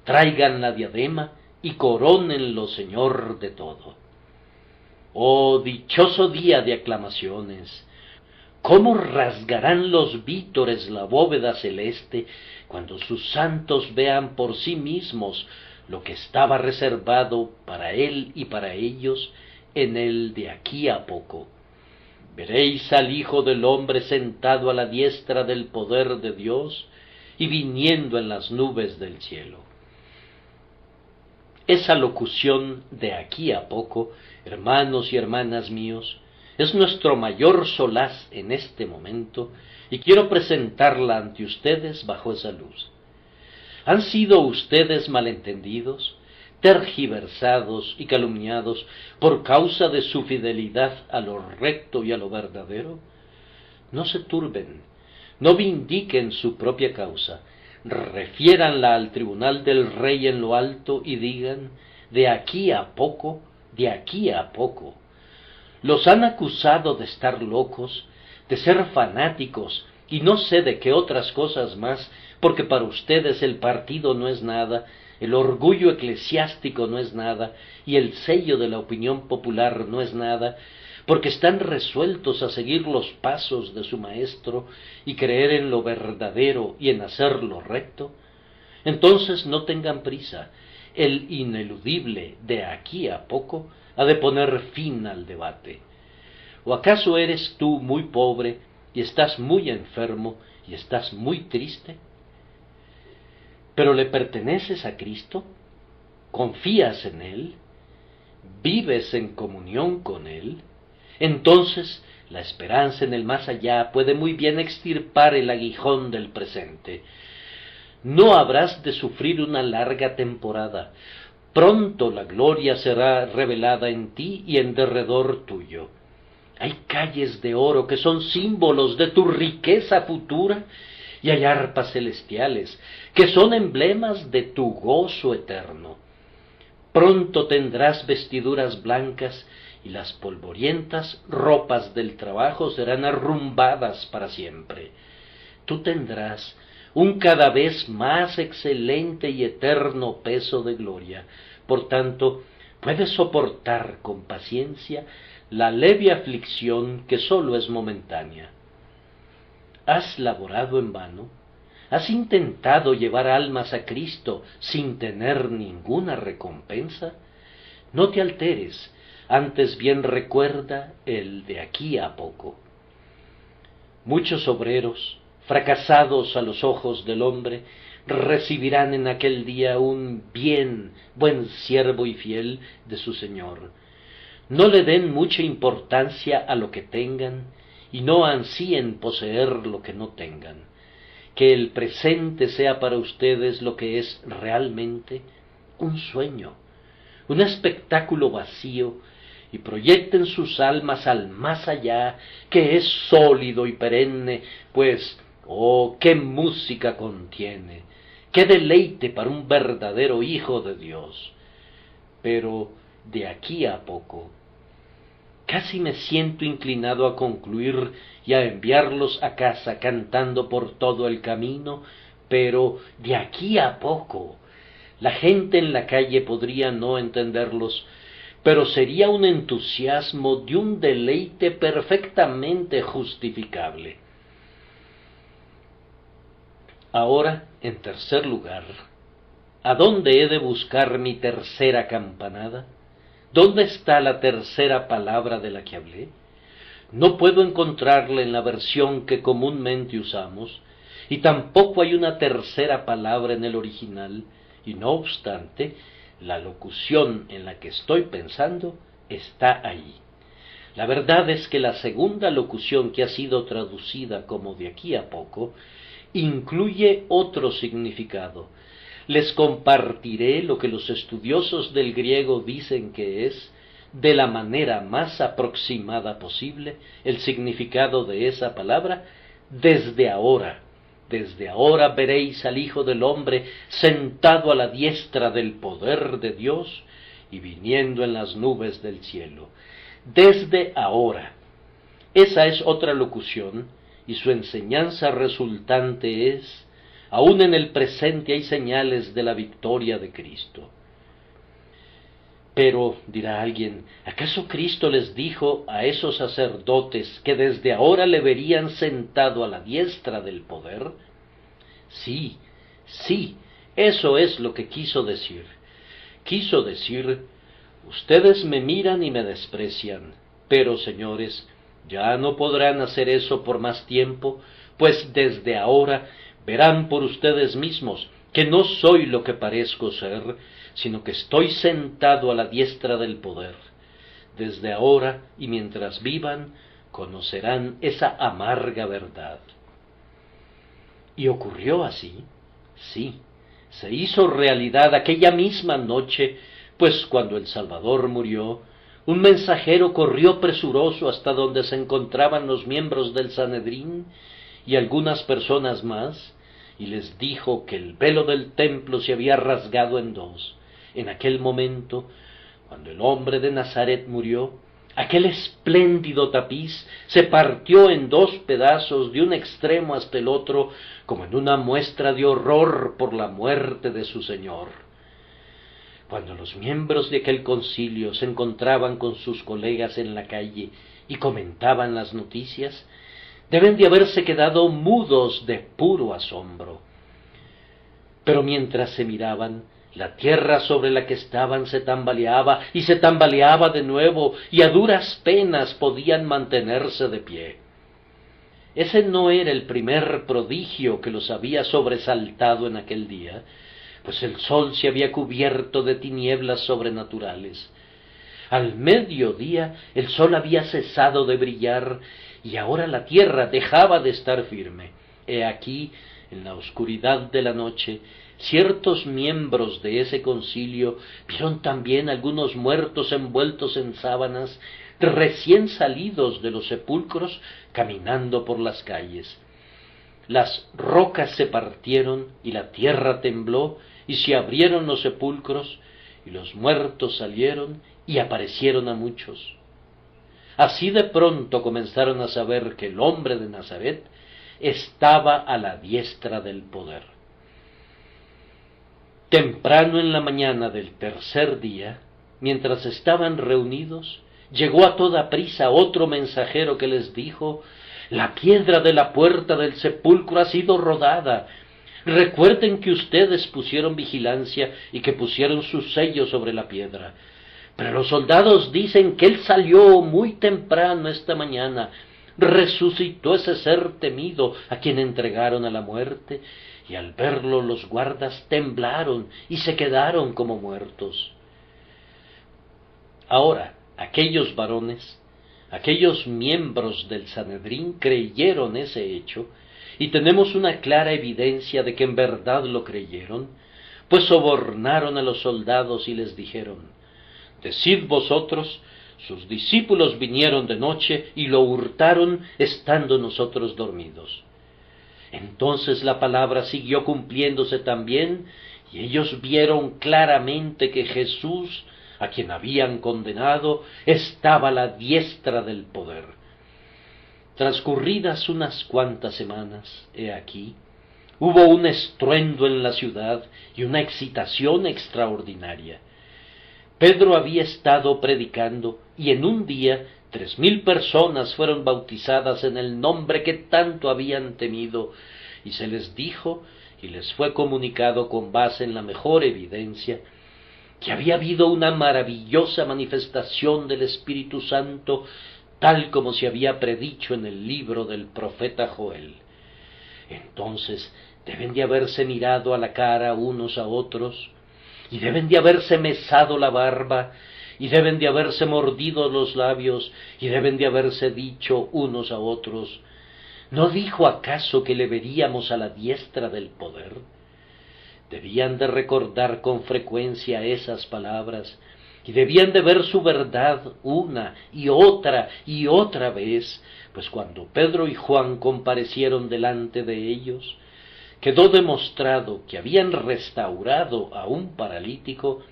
Traigan la diadema y corónenlo Señor de todo. Oh dichoso día de aclamaciones, cómo rasgarán los vítores la bóveda celeste cuando sus santos vean por sí mismos lo que estaba reservado para él y para ellos en el de aquí a poco. Veréis al Hijo del Hombre sentado a la diestra del poder de Dios y viniendo en las nubes del cielo. Esa locución de aquí a poco, hermanos y hermanas míos, es nuestro mayor solaz en este momento y quiero presentarla ante ustedes bajo esa luz. ¿Han sido ustedes malentendidos, tergiversados y calumniados por causa de su fidelidad a lo recto y a lo verdadero? No se turben, no vindiquen su propia causa, refiéranla al tribunal del Rey en lo alto y digan, de aquí a poco, de aquí a poco. Los han acusado de estar locos, de ser fanáticos y no sé de qué otras cosas más, porque para ustedes el partido no es nada, el orgullo eclesiástico no es nada, y el sello de la opinión popular no es nada, porque están resueltos a seguir los pasos de su maestro y creer en lo verdadero y en hacer lo recto. Entonces no tengan prisa, el ineludible de aquí a poco ha de poner fin al debate. ¿O acaso eres tú muy pobre y estás muy enfermo y estás muy triste? ¿Pero le perteneces a Cristo? ¿Confías en Él? ¿Vives en comunión con Él? Entonces la esperanza en el más allá puede muy bien extirpar el aguijón del presente. No habrás de sufrir una larga temporada. Pronto la gloria será revelada en ti y en derredor tuyo. Hay calles de oro que son símbolos de tu riqueza futura, y hay arpas celestiales que son emblemas de tu gozo eterno. Pronto tendrás vestiduras blancas y las polvorientas ropas del trabajo serán arrumbadas para siempre. Tú tendrás un cada vez más excelente y eterno peso de gloria. Por tanto, puedes soportar con paciencia la leve aflicción que sólo es momentánea. ¿Has laborado en vano? ¿Has intentado llevar almas a Cristo sin tener ninguna recompensa? No te alteres, antes bien recuerda el de aquí a poco. Muchos obreros, fracasados a los ojos del hombre, recibirán en aquel día un bien, buen siervo y fiel de su Señor. No le den mucha importancia a lo que tengan y no ansíen poseer lo que no tengan. Que el presente sea para ustedes lo que es realmente un sueño, un espectáculo vacío, y proyecten sus almas al más allá, que es sólido y perenne, pues, oh, qué música contiene, qué deleite para un verdadero hijo de Dios. Pero de aquí a poco, casi me siento inclinado a concluir y a enviarlos a casa cantando por todo el camino, pero de aquí a poco. La gente en la calle podría no entenderlos, pero sería un entusiasmo de un deleite perfectamente justificable. Ahora, en tercer lugar, ¿a dónde he de buscar mi tercera campanada? ¿Dónde está la tercera palabra de la que hablé? No puedo encontrarla en la versión que comúnmente usamos, y tampoco hay una tercera palabra en el original, y no obstante, la locución en la que estoy pensando está ahí. La verdad es que la segunda locución, que ha sido traducida como de aquí a poco, incluye otro significado. Les compartiré lo que los estudiosos del griego dicen que es, de la manera más aproximada posible, el significado de esa palabra: desde ahora. Desde ahora veréis al Hijo del Hombre sentado a la diestra del poder de Dios y viniendo en las nubes del cielo. Desde ahora. Esa es otra locución, y su enseñanza resultante es: aún en el presente hay señales de la victoria de Cristo. Pero, dirá alguien, ¿acaso Cristo les dijo a esos sacerdotes que desde ahora le verían sentado a la diestra del poder? Sí, eso es lo que quiso decir. Quiso decir: ustedes me miran y me desprecian, pero, señores, ya no podrán hacer eso por más tiempo, pues desde ahora verán por ustedes mismos que no soy lo que parezco ser, sino que estoy sentado a la diestra del poder. Desde ahora y mientras vivan, conocerán esa amarga verdad. ¿Y ocurrió así? Sí, se hizo realidad aquella misma noche, pues cuando el Salvador murió, un mensajero corrió presuroso hasta donde se encontraban los miembros del Sanedrín y algunas personas más, y les dijo que el velo del templo se había rasgado en dos. En aquel momento, cuando el hombre de Nazaret murió, aquel espléndido tapiz se partió en dos pedazos de un extremo hasta el otro, como en una muestra de horror por la muerte de su Señor. Cuando los miembros de aquel concilio se encontraban con sus colegas en la calle y comentaban las noticias, deben de haberse quedado mudos de puro asombro. Pero mientras se miraban, la tierra sobre la que estaban se tambaleaba y se tambaleaba de nuevo, y a duras penas podían mantenerse de pie. Ese no era el primer prodigio que los había sobresaltado en aquel día, pues el sol se había cubierto de tinieblas sobrenaturales. Al mediodía el sol había cesado de brillar, y ahora la tierra dejaba de estar firme. He aquí, en la oscuridad de la noche, ciertos miembros de ese concilio vieron también algunos muertos envueltos en sábanas, recién salidos de los sepulcros, caminando por las calles. Las rocas se partieron y la tierra tembló, y se abrieron los sepulcros, y los muertos salieron y aparecieron a muchos. Así de pronto comenzaron a saber que el hombre de Nazaret estaba a la diestra del poder. Temprano en la mañana del tercer día, mientras estaban reunidos, llegó a toda prisa otro mensajero que les dijo: la piedra de la puerta del sepulcro ha sido rodada, Recuerden que ustedes pusieron vigilancia y que pusieron su sello sobre la piedra. Pero los soldados dicen que él salió muy temprano esta mañana, resucitó ese ser temido a quien entregaron a la muerte, y al verlo los guardas temblaron y se quedaron como muertos. Ahora, aquellos varones, aquellos miembros del Sanedrín creyeron ese hecho, y tenemos una clara evidencia de que en verdad lo creyeron, pues sobornaron a los soldados y les dijeron: «Decid vosotros, sus discípulos vinieron de noche y lo hurtaron estando nosotros dormidos». Entonces la palabra siguió cumpliéndose también, y ellos vieron claramente que Jesús, a quien habían condenado, estaba a la diestra del poder. Transcurridas unas cuantas semanas, he aquí, hubo un estruendo en la ciudad y una excitación extraordinaria. Pedro había estado predicando, y en un día 3,000 personas fueron bautizadas en el nombre que tanto habían temido, y se les dijo y les fue comunicado con base en la mejor evidencia que había habido una maravillosa manifestación del Espíritu Santo, tal como se había predicho en el libro del profeta Joel. Entonces deben de haberse mirado a la cara unos a otros, y deben de haberse mesado la barba, y deben de haberse mordido los labios, y deben de haberse dicho unos a otros: ¿no dijo acaso que le veríamos a la diestra del poder? Debían de recordar con frecuencia esas palabras, y debían de ver su verdad una y otra vez, pues cuando Pedro y Juan comparecieron delante de ellos, quedó demostrado que habían restaurado a un paralítico,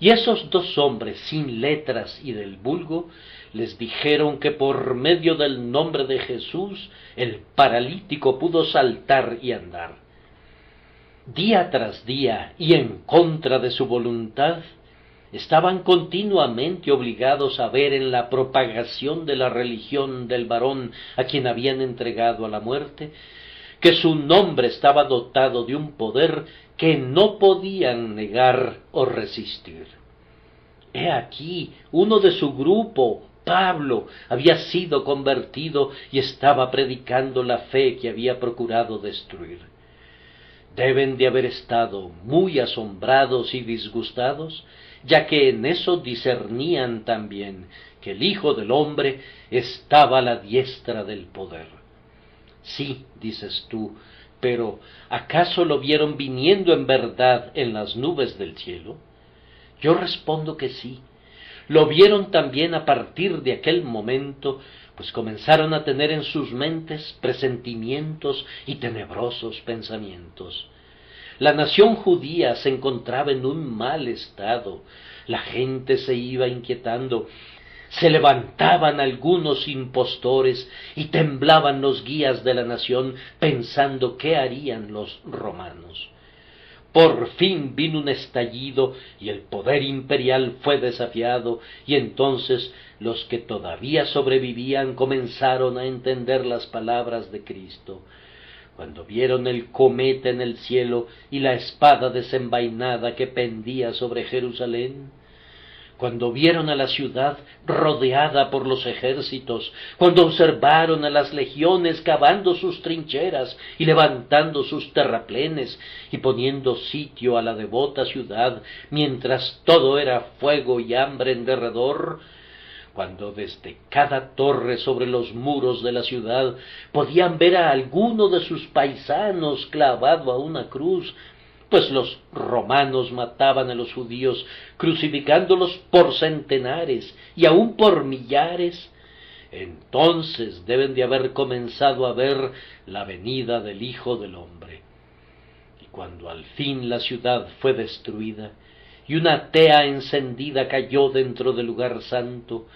y esos dos hombres sin letras y del vulgo les dijeron que por medio del nombre de Jesús el paralítico pudo saltar y andar. Día tras día, y en contra de su voluntad, estaban continuamente obligados a ver en la propagación de la religión del varón a quien habían entregado a la muerte, que su nombre estaba dotado de un poder que no podían negar o resistir. He aquí, uno de su grupo, Pablo, había sido convertido y estaba predicando la fe que había procurado destruir. Deben de haber estado muy asombrados y disgustados, ya que en eso discernían también que el Hijo del Hombre estaba a la diestra del poder. Sí, dices tú, pero ¿acaso lo vieron viniendo en verdad en las nubes del cielo? Yo respondo que sí. Lo vieron también a partir de aquel momento, pues comenzaron a tener en sus mentes presentimientos y tenebrosos pensamientos. La nación judía se encontraba en un mal estado, la gente se iba inquietando, se levantaban algunos impostores y temblaban los guías de la nación pensando qué harían los romanos. Por fin vino un estallido y el poder imperial fue desafiado, y entonces los que todavía sobrevivían comenzaron a entender las palabras de Cristo. Cuando vieron el cometa en el cielo y la espada desenvainada que pendía sobre Jerusalén, cuando vieron a la ciudad rodeada por los ejércitos, cuando observaron a las legiones cavando sus trincheras y levantando sus terraplenes y poniendo sitio a la devota ciudad, mientras todo era fuego y hambre en derredor, cuando desde cada torre sobre los muros de la ciudad podían ver a alguno de sus paisanos clavado a una cruz, pues los romanos mataban a los judíos, crucificándolos por centenares y aun por millares, entonces deben de haber comenzado a ver la venida del Hijo del Hombre. Y cuando al fin la ciudad fue destruida, y una tea encendida cayó dentro del lugar santo,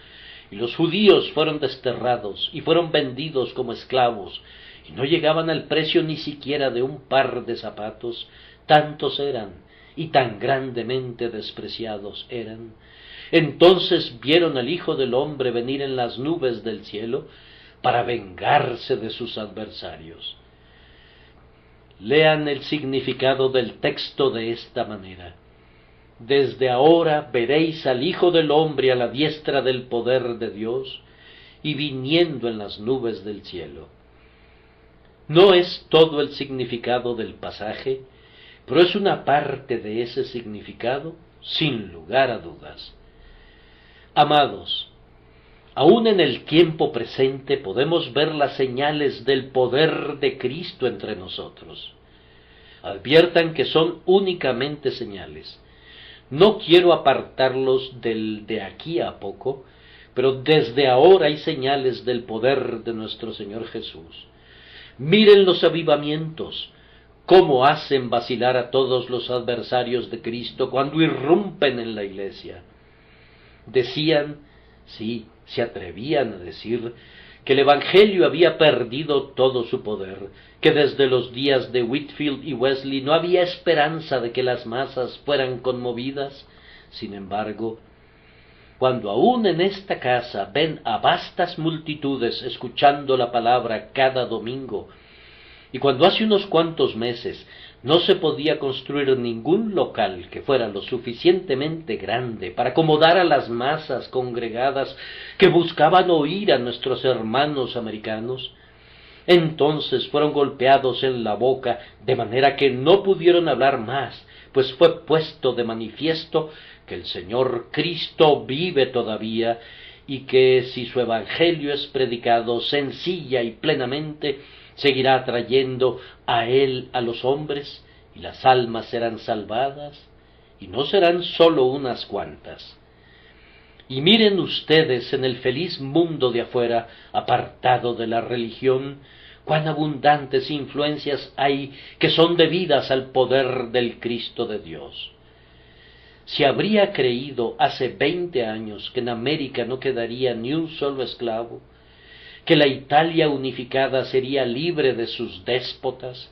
y los judíos fueron desterrados y fueron vendidos como esclavos, y no llegaban al precio ni siquiera de un par de zapatos, tantos eran y tan grandemente despreciados eran. Entonces vieron al Hijo del Hombre venir en las nubes del cielo para vengarse de sus adversarios. Lean el significado del texto de esta manera: desde ahora veréis al Hijo del Hombre a la diestra del poder de Dios y viniendo en las nubes del cielo. No es todo el significado del pasaje, pero es una parte de ese significado, sin lugar a dudas. Amados, aún en el tiempo presente podemos ver las señales del poder de Cristo entre nosotros. Adviertan que son únicamente señales. No quiero apartarlos del de aquí a poco, pero desde ahora hay señales del poder de nuestro Señor Jesús. Miren los avivamientos, cómo hacen vacilar a todos los adversarios de Cristo cuando irrumpen en la iglesia. Decían, sí, se atrevían a decir, que el Evangelio había perdido todo su poder, que desde los días de Whitefield y Wesley no había esperanza de que las masas fueran conmovidas. Sin embargo, cuando aún en esta casa ven a vastas multitudes escuchando la palabra cada domingo, y cuando hace unos cuantos meses no se podía construir ningún local que fuera lo suficientemente grande para acomodar a las masas congregadas que buscaban oír a nuestros hermanos americanos, entonces fueron golpeados en la boca de manera que no pudieron hablar más, pues fue puesto de manifiesto que el Señor Cristo vive todavía y que si su evangelio es predicado sencilla y plenamente, seguirá atrayendo a él a los hombres, y las almas serán salvadas, y no serán sólo unas cuantas. Y miren ustedes en el feliz mundo de afuera, apartado de la religión, cuán abundantes influencias hay que son debidas al poder del Cristo de Dios. Si habría creído hace 20 años que en América no quedaría ni un solo esclavo, que la Italia unificada sería libre de sus déspotas,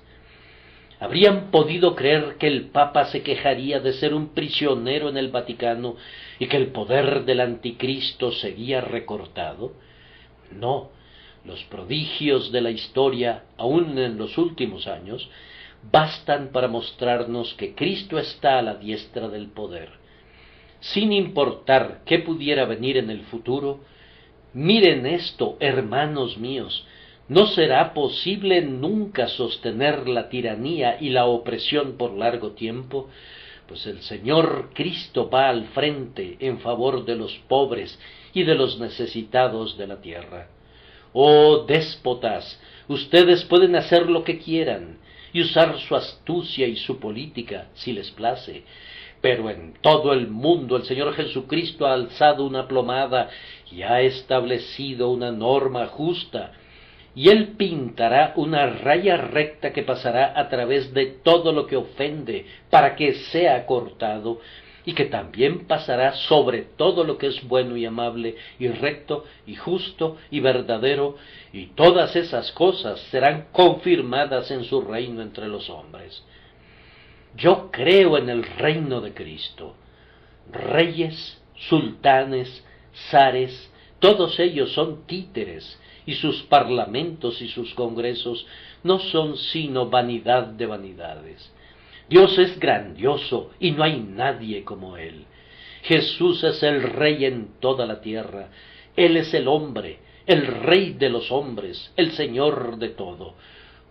¿habrían podido creer que el Papa se quejaría de ser un prisionero en el Vaticano y que el poder del anticristo sería recortado? No, los prodigios de la historia, aún en los últimos años, bastan para mostrarnos que Cristo está a la diestra del poder. Sin importar qué pudiera venir en el futuro, miren esto, hermanos míos, no será posible nunca sostener la tiranía y la opresión por largo tiempo, pues el Señor Cristo va al frente en favor de los pobres y de los necesitados de la tierra. Oh déspotas, ustedes pueden hacer lo que quieran y usar su astucia y su política si les place, pero en todo el mundo el Señor Jesucristo ha alzado una plomada y ha establecido una norma justa, y Él pintará una raya recta que pasará a través de todo lo que ofende para que sea cortado, y que también pasará sobre todo lo que es bueno y amable y recto y justo y verdadero, y todas esas cosas serán confirmadas en su reino entre los hombres. Yo creo en el reino de Cristo. Reyes, sultanes, zares, todos ellos son títeres, y sus parlamentos y sus congresos no son sino vanidad de vanidades. Dios es grandioso y no hay nadie como Él. Jesús es el Rey en toda la tierra. Él es el hombre, el Rey de los hombres, el Señor de todo.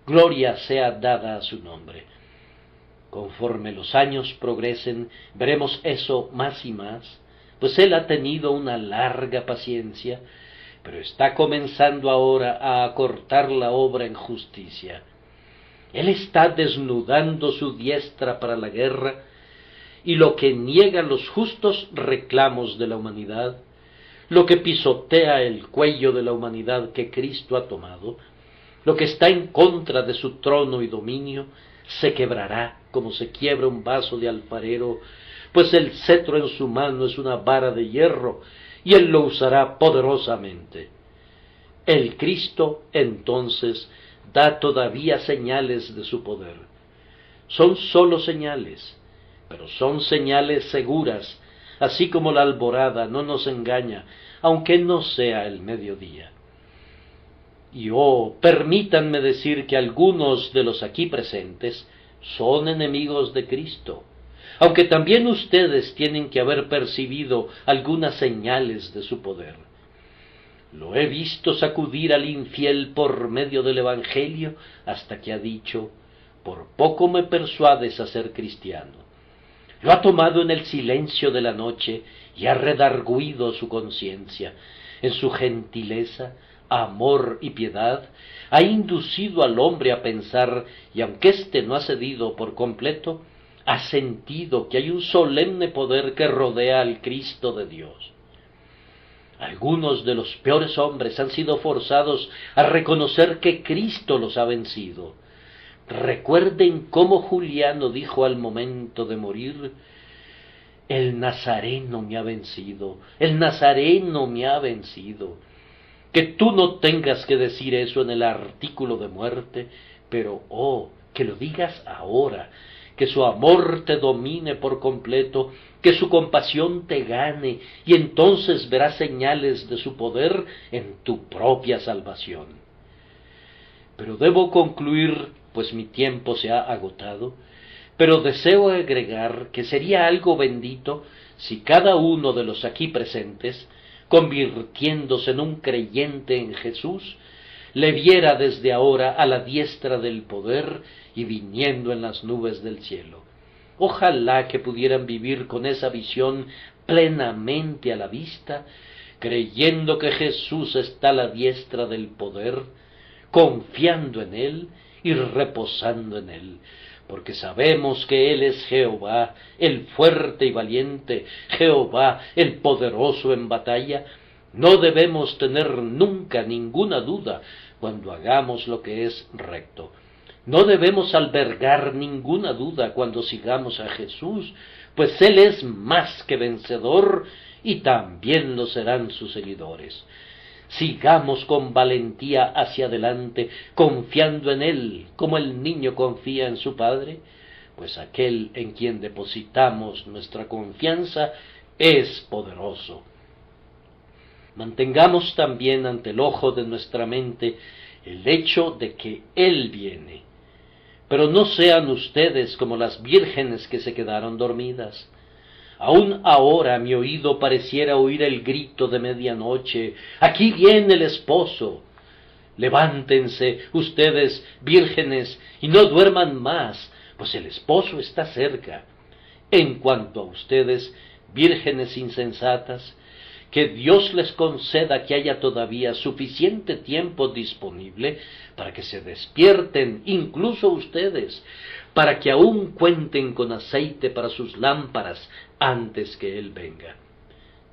Gloria sea dada a su nombre. Conforme los años progresen, veremos eso más y más, pues Él ha tenido una larga paciencia, pero está comenzando ahora a acortar la obra en justicia. Él está desnudando su diestra para la guerra, y lo que niega los justos reclamos de la humanidad, lo que pisotea el cuello de la humanidad que Cristo ha tomado, lo que está en contra de su trono y dominio, se quebrará como se quiebra un vaso de alfarero, pues el cetro en su mano es una vara de hierro, y Él lo usará poderosamente. El Cristo, entonces, da todavía señales de su poder. Son sólo señales, pero son señales seguras, así como la alborada no nos engaña, aunque no sea el mediodía. Y permítanme decir que algunos de los aquí presentes son enemigos de Cristo, aunque también ustedes tienen que haber percibido algunas señales de su poder. Lo he visto sacudir al infiel por medio del Evangelio hasta que ha dicho: por poco me persuades a ser cristiano. Lo ha tomado en el silencio de la noche y ha redarguido su conciencia. En su gentileza, amor y piedad, ha inducido al hombre a pensar, y aunque éste no ha cedido por completo, ha sentido que hay un solemne poder que rodea al Cristo de Dios. Algunos de los peores hombres han sido forzados a reconocer que Cristo los ha vencido. Recuerden cómo Juliano dijo al momento de morir: el Nazareno me ha vencido, el Nazareno me ha vencido. Que tú no tengas que decir eso en el artículo de muerte, pero que lo digas ahora, que su amor te domine por completo, que su compasión te gane, y entonces verás señales de su poder en tu propia salvación. Pero debo concluir, pues mi tiempo se ha agotado, pero deseo agregar que sería algo bendito si cada uno de los aquí presentes, convirtiéndose en un creyente en Jesús, le viera desde ahora a la diestra del poder y viniendo en las nubes del cielo. Ojalá que pudieran vivir con esa visión plenamente a la vista, creyendo que Jesús está a la diestra del poder, confiando en Él y reposando en Él, porque sabemos que Él es Jehová, el fuerte y valiente, Jehová, el poderoso en batalla. No debemos tener nunca ninguna duda cuando hagamos lo que es recto. No debemos albergar ninguna duda cuando sigamos a Jesús, pues Él es más que vencedor y también lo serán sus seguidores. Sigamos con valentía hacia adelante, confiando en Él, como el niño confía en su padre, pues aquel en quien depositamos nuestra confianza es poderoso. Mantengamos también ante el ojo de nuestra mente el hecho de que Él viene. Pero no sean ustedes como las vírgenes que se quedaron dormidas. Aún ahora mi oído pareciera oír el grito de medianoche: aquí viene el esposo. Levántense, ustedes, vírgenes, y no duerman más, pues el esposo está cerca. En cuanto a ustedes, vírgenes insensatas, que Dios les conceda que haya todavía suficiente tiempo disponible para que se despierten, incluso ustedes, para que aún cuenten con aceite para sus lámparas antes que Él venga.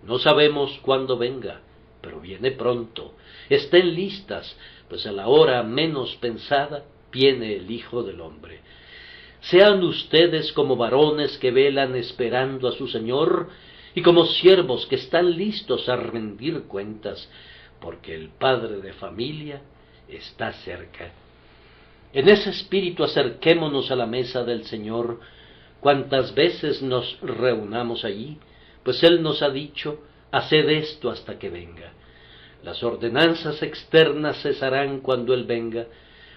No sabemos cuándo venga, pero viene pronto. Estén listas, pues a la hora menos pensada viene el Hijo del Hombre. Sean ustedes como varones que velan esperando a su Señor, y como siervos que están listos a rendir cuentas, porque el padre de familia está cerca. En ese espíritu acerquémonos a la mesa del Señor cuantas veces nos reunamos allí, pues Él nos ha dicho: haced esto hasta que venga. Las ordenanzas externas cesarán cuando Él venga,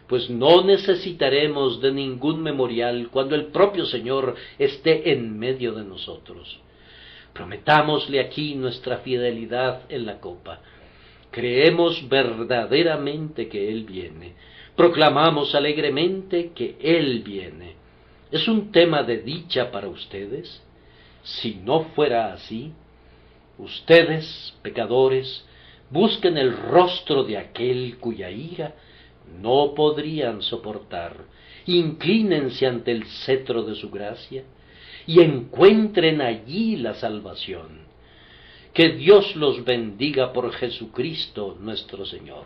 pues no necesitaremos de ningún memorial cuando el propio Señor esté en medio de nosotros. Prometámosle aquí nuestra fidelidad en la copa. Creemos verdaderamente que Él viene. Proclamamos alegremente que Él viene. ¿Es un tema de dicha para ustedes? Si no fuera así, ustedes, pecadores, busquen el rostro de aquel cuya ira no podrían soportar. Inclínense ante el cetro de su gracia y encuentren allí la salvación. Que Dios los bendiga por Jesucristo nuestro Señor.